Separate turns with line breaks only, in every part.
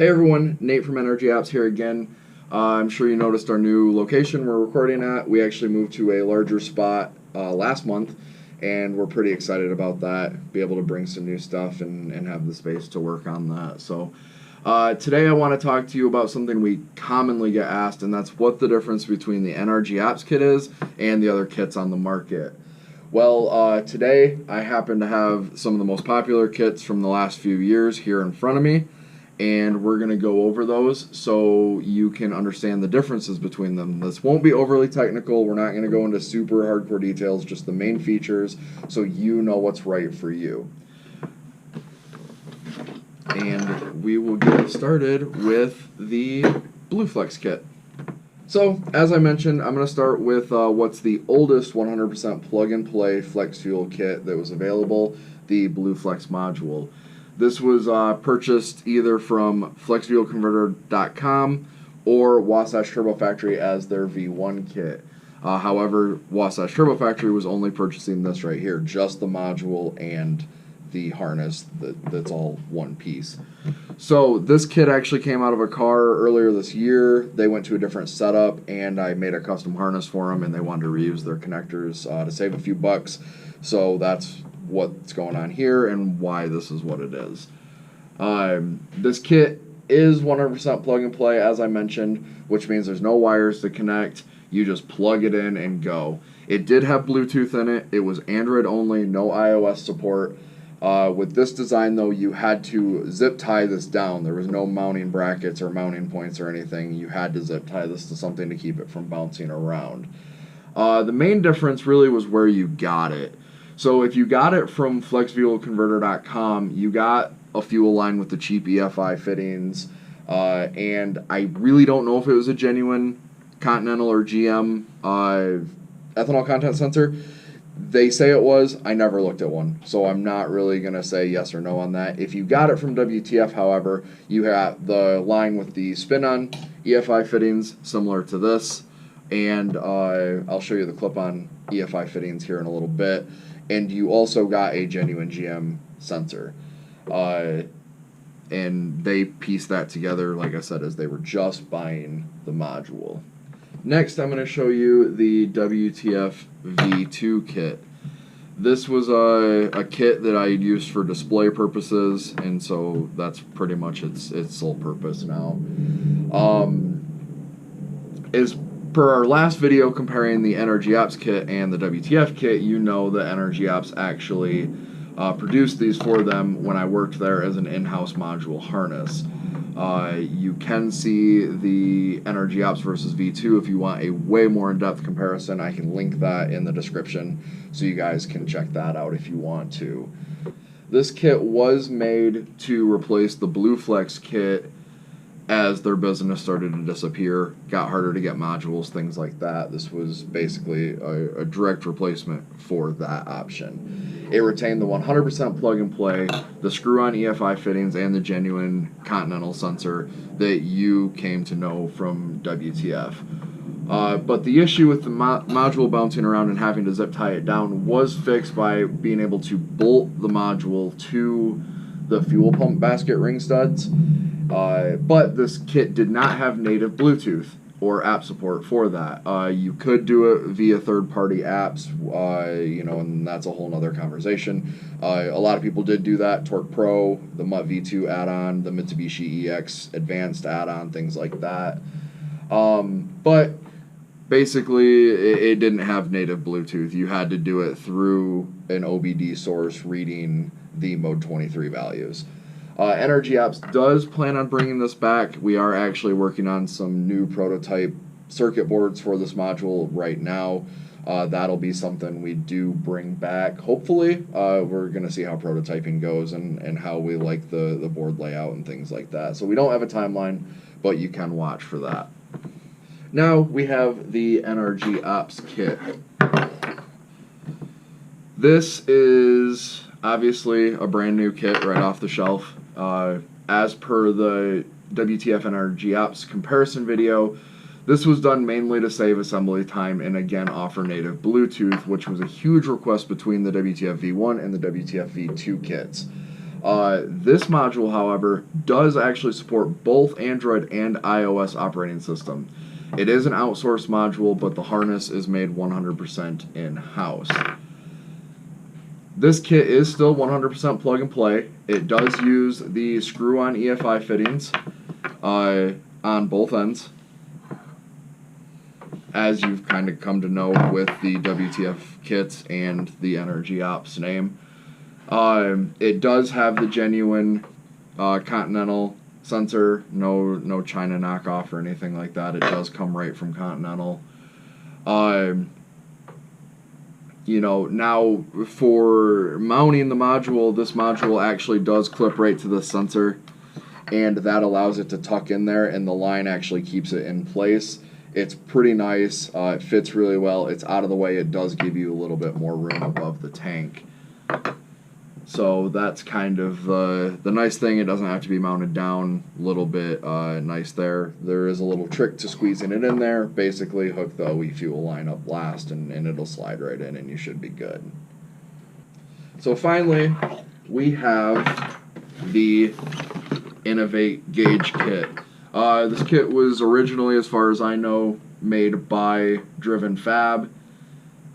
Hey everyone, Nate from NRG Ops here again. I'm sure you noticed our new location we're recording at. We actually moved to a larger spot last month, and we're pretty excited about that. Be able to bring some new stuff and have the space to work on that. So today I want to talk to you about something we commonly get asked, and that's what the difference between the NRG Ops Kit is and the other kits on the market. Well, today I happen to have some of the most popular kits from the last few years here in front of me, and we're going to go over those so you can understand the differences between them. This won't be overly technical. We're not going to go into super hardcore details, just the main features so you know what's right for you. And we will get started with the Blue Flex kit. So, as I mentioned, I'm going to start with what's the oldest 100% plug-and-play flex fuel kit that was available, the Blue Flex module. This was purchased either from flexfuelconverter.com or Wasatch Turbo Factory as their V1 kit. However, Wasatch Turbo Factory was only purchasing this right here, just the module and the harness that's all one piece. So this kit actually came out of a car earlier this year. They went to a different setup, and I made a custom harness for them, and they wanted to reuse their connectors to save a few bucks. So that's what's going on here and why this is what it is. This kit is 100% plug and play, as I mentioned, which means there's no wires to connect. You just plug it in and go. It did have Bluetooth in it. It was Android only, no iOS support. With this design, though, you had to zip tie this down. There was no mounting brackets or mounting points or anything. You had to zip tie this to something to keep it from bouncing around. The main difference really was where you got it. So if you got it from flexfuelconverter.com, you got a fuel line with the cheap EFI fittings, and I really don't know if it was a genuine Continental or GM ethanol content sensor. They say it was. I never looked at one, so I'm not really going to say yes or no on that. If you got it from WTF, however, you have the line with the spin-on EFI fittings, similar to this, and I'll show you the clip-on EFI fittings here in a little bit. And you also got a genuine GM sensor. And they pieced that together, like I said, as they were just buying the module. Next, I'm going to show you the WTF V2 kit. This was a kit that I used for display purposes, and so that's pretty much its sole purpose now. As per our last video comparing the NRG Ops Kit and the WTF kit, you know that NRG Ops actually produced these for them when I worked there as an in-house module harness. You can see the NRG Ops versus V2 if you want a way more in-depth comparison. I can link that in the description so you guys can check that out if you want to. This kit was made to replace the Blue Flex kit as their business started to disappear, got harder to get modules, things like that. This was basically a direct replacement for that option. It retained the 100% plug and play, the screw-on EFI fittings, and the genuine Continental sensor that you came to know from WTF. But the issue with the module bouncing around and having to zip tie it down was fixed by being able to bolt the module to the fuel pump basket ring studs. But this kit did not have native Bluetooth or app support for that. You could do it via third-party apps, and that's a whole nother conversation. A lot of people did do that. Torque Pro, the MUT V2 add-on, the Mitsubishi EX Advanced add-on, things like that. But basically, it didn't have native Bluetooth. You had to do it through an OBD source reading the Mode 23 values. NRG Ops does plan on bringing this back. We are actually working on some new prototype circuit boards for this module right now. That'll be something we do bring back. Hopefully, we're going to see how prototyping goes and how we like the board layout and things like that. So we don't have a timeline, but you can watch for that. Now we have the NRG Ops Kit. This is obviously a brand new kit right off the shelf. As per the WTF NRG Ops comparison video, this was done mainly to save assembly time and again offer native Bluetooth, which was a huge request between the WTF V1 and the WTF V2 kits. This module, however, does actually support both Android and iOS operating system. It is an outsourced module, but the harness is made 100% in-house. This kit is still 100% plug and play. It does use the screw-on EFI fittings on both ends, as you've kind of come to know with the WTF kits and the NRG Ops name. It does have the genuine Continental sensor, no China knockoff or anything like that. It does come right from Continental. You know, now for mounting the module, this module actually does clip right to the sensor, and that allows it to tuck in there, and the line actually keeps it in place. It's pretty nice. It fits really well. It's out of the way. It does give you a little bit more room above the tank. So that's kind of the nice thing. It doesn't have to be mounted down. A little bit nice there. There is a little trick to squeezing it in there. Basically, hook the OE fuel line up last, and it'll slide right in, and you should be good. So finally, we have the Innovate Gauge Kit. This kit was originally, as far as I know, made by Driven Fab,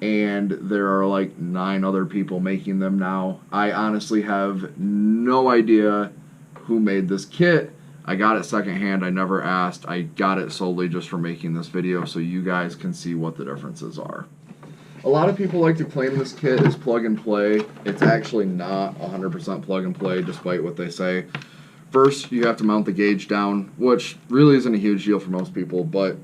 and there are like 9 other people making them now. I honestly have no idea who made this kit. I got it secondhand. I never asked. I got it solely just for making this video so you guys can see what the differences are. A lot of people like to claim this kit is plug and play. It's actually not 100% plug and play, despite what they say. First, you have to mount the gauge down, which really isn't a huge deal for most people, but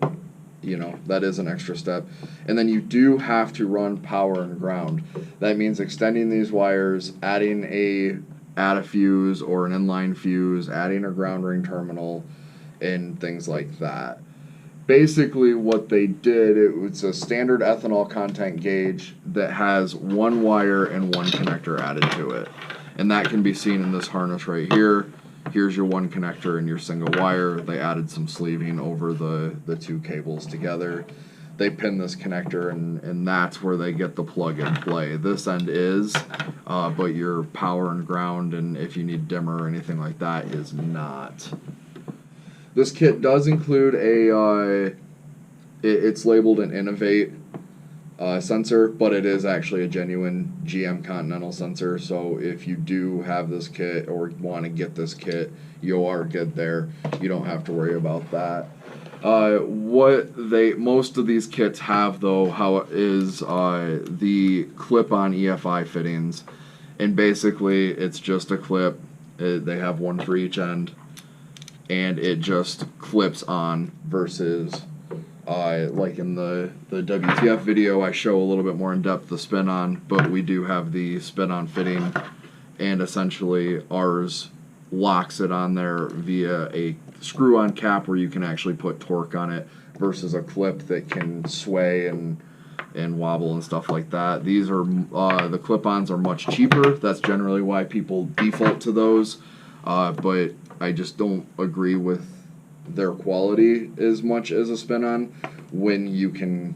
you know, that is an extra step. And then you do have to run power and ground. That means extending these wires, adding a fuse or an inline fuse, adding a ground ring terminal, and things like that. Basically what they did, it was a standard ethanol content gauge that has 1 wire and 1 connector added to it. And that can be seen in this harness right here. Here's your 1 connector and your single wire. They added some sleeving over the 2 cables together. They pin this connector, and that's where they get the plug and play. This end is, but your power and ground, and if you need dimmer or anything like that, is not. This kit does include it's labeled an Innovate sensor, but it is actually a genuine GM Continental sensor. So if you do have this kit or want to get this kit, you are good there. You don't have to worry about that. Most of these kits have though, is the clip-on EFI fittings, and basically it's just a clip. They have 1 for each end, and it just clips on versus. Like in the WTF video, I show a little bit more in depth the spin-on, but we do have the spin-on fitting, and essentially ours locks it on there via a screw-on cap where you can actually put torque on it versus a clip that can sway and wobble and stuff like that. These are the clip-ons are much cheaper. That's generally why people default to those, but I just don't agree with their quality as much as a spin-on when you can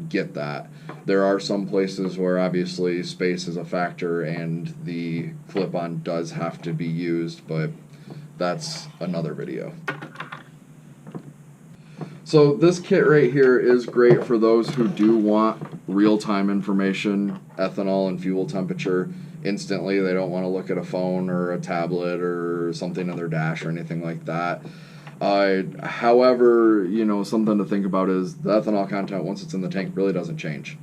get that. There are some places where obviously space is a factor and the clip-on does have to be used, but that's another video. So this kit right here is great for those who do want real-time information, ethanol and fuel temperature instantly. They don't want to look at a phone or a tablet or something in their dash or anything like that. However, you know, something to think about is the ethanol content, once it's in the tank, really doesn't change,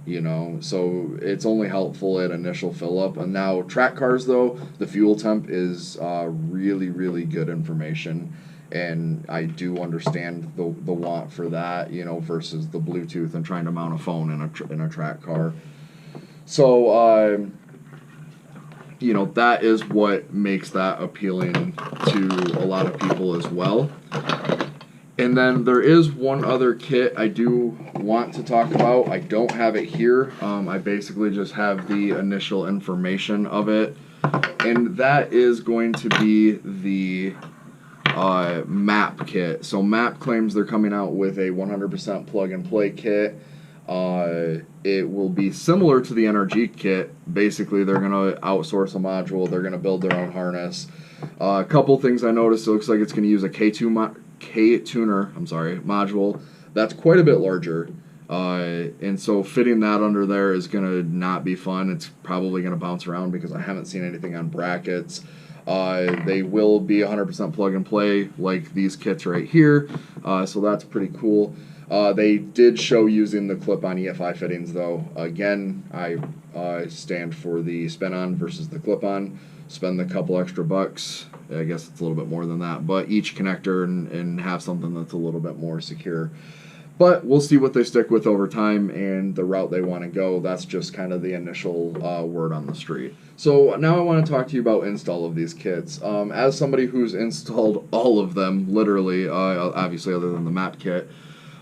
you know, so it's only helpful at initial fill up. And now track cars though, the fuel temp is really, really good information, and I do understand the want for that, you know, versus the Bluetooth and trying to mount a phone in a track car. So you know, that is what makes that appealing to a lot of people as well. And then there is one other kit I do want to talk about. I don't have it here. I basically just have the initial information of it. And that is going to be the MAP kit. So MAP claims they're coming out with a 100% plug and play kit. It will be similar to the NRG kit. Basically, they're going to outsource a module. They're going to build their own harness. A couple things I noticed. It looks like it's going to use a K-tuner module. That's quite a bit larger. And so fitting that under there is going to not be fun. It's probably going to bounce around because I haven't seen anything on brackets. They will be 100% plug and play like these kits right here. So that's pretty cool. They did show using the clip-on EFI fittings, though. Again, I stand for the spin-on versus the clip-on. Spend a couple extra bucks. I guess it's a little bit more than that, but each connector and have something that's a little bit more secure. But we'll see what they stick with over time and the route they want to go. That's just kind of the initial word on the street. So now I want to talk to you about install of these kits. As somebody who's installed all of them, literally, obviously other than the MAT kit,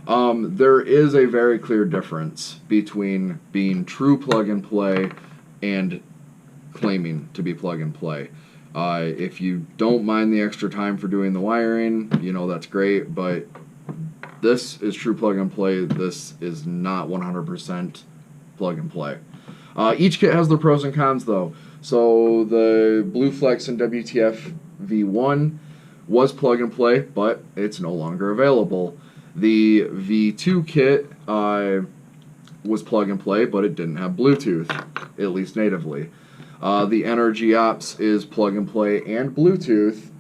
there is a very clear difference between being true plug and play and claiming to be plug and play. If you don't mind the extra time for doing the wiring, you know, that's great, but this is true plug and play. This is not 100% plug and play. Each kit has their pros and cons, though. So the BlueFlex and WTF V1 was plug and play, but it's no longer available. The V2 kit was plug and play, but it didn't have Bluetooth, at least natively. The NRG Ops is plug and play and Bluetooth,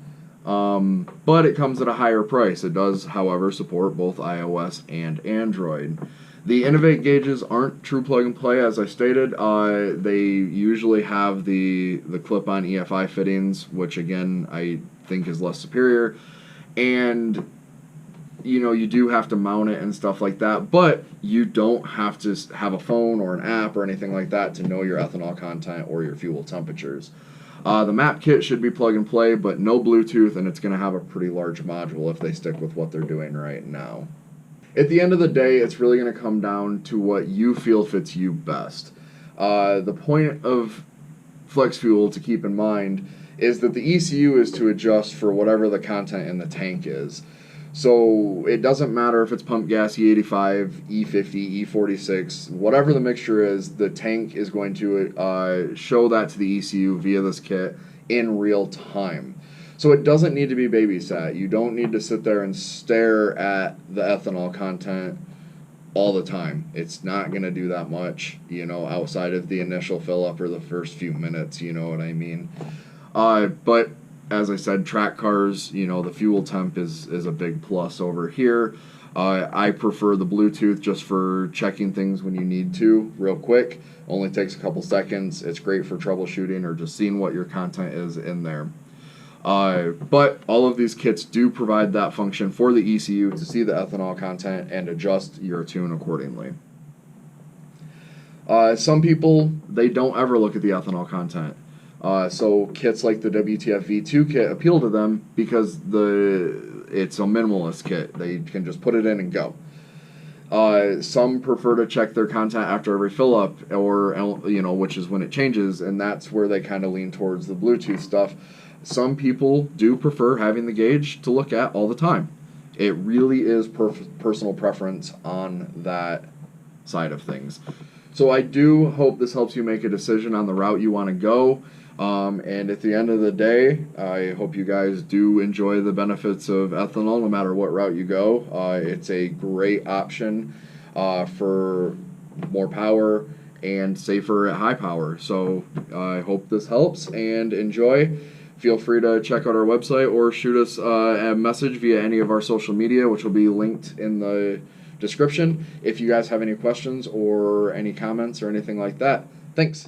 but it comes at a higher price. It does, however, support both iOS and Android. The Innovate gauges aren't true plug and play, as I stated. They usually have the clip-on EFI fittings, which again I think is less superior, and you know, you do have to mount it and stuff like that, but you don't have to have a phone or an app or anything like that to know your ethanol content or your fuel temperatures. The MAP kit should be plug and play, but no Bluetooth, and it's going to have a pretty large module if they stick with what they're doing right now. At the end of the day, it's really going to come down to what you feel fits you best. The point of flex fuel to keep in mind is that the ECU is to adjust for whatever the content in the tank is. So it doesn't matter if it's pump gas E85, E50, E46, whatever the mixture is, the tank is going to show that to the ECU via this kit in real time. So it doesn't need to be babysat. You don't need to sit there and stare at the ethanol content all the time. It's not going to do that much, you know, outside of the initial fill up or the first few minutes, you know what I mean? But as I said, track cars, you know, the fuel temp is a big plus over here. I prefer the Bluetooth just for checking things when you need to real quick. Only takes a couple seconds. It's great for troubleshooting or just seeing what your content is in there. But all of these kits do provide that function for the ECU to see the ethanol content and adjust your tune accordingly. Some people, they don't ever look at the ethanol content. So kits like the WTF V2 kit appeal to them because it's a minimalist kit. They can just put it in and go. Some prefer to check their content after every fill up, or you know, which is when it changes, and that's where they kind of lean towards the Bluetooth stuff. Some people do prefer having the gauge to look at all the time. It really is personal preference on that side of things. So I do hope this helps you make a decision on the route you want to go. And at the end of the day, I hope you guys do enjoy the benefits of ethanol no matter what route you go. It's a great option for more power and safer at high power. So I hope this helps and enjoy. Feel free to check out our website or shoot us a message via any of our social media, which will be linked in the description if you guys have any questions or any comments or anything like that. Thanks.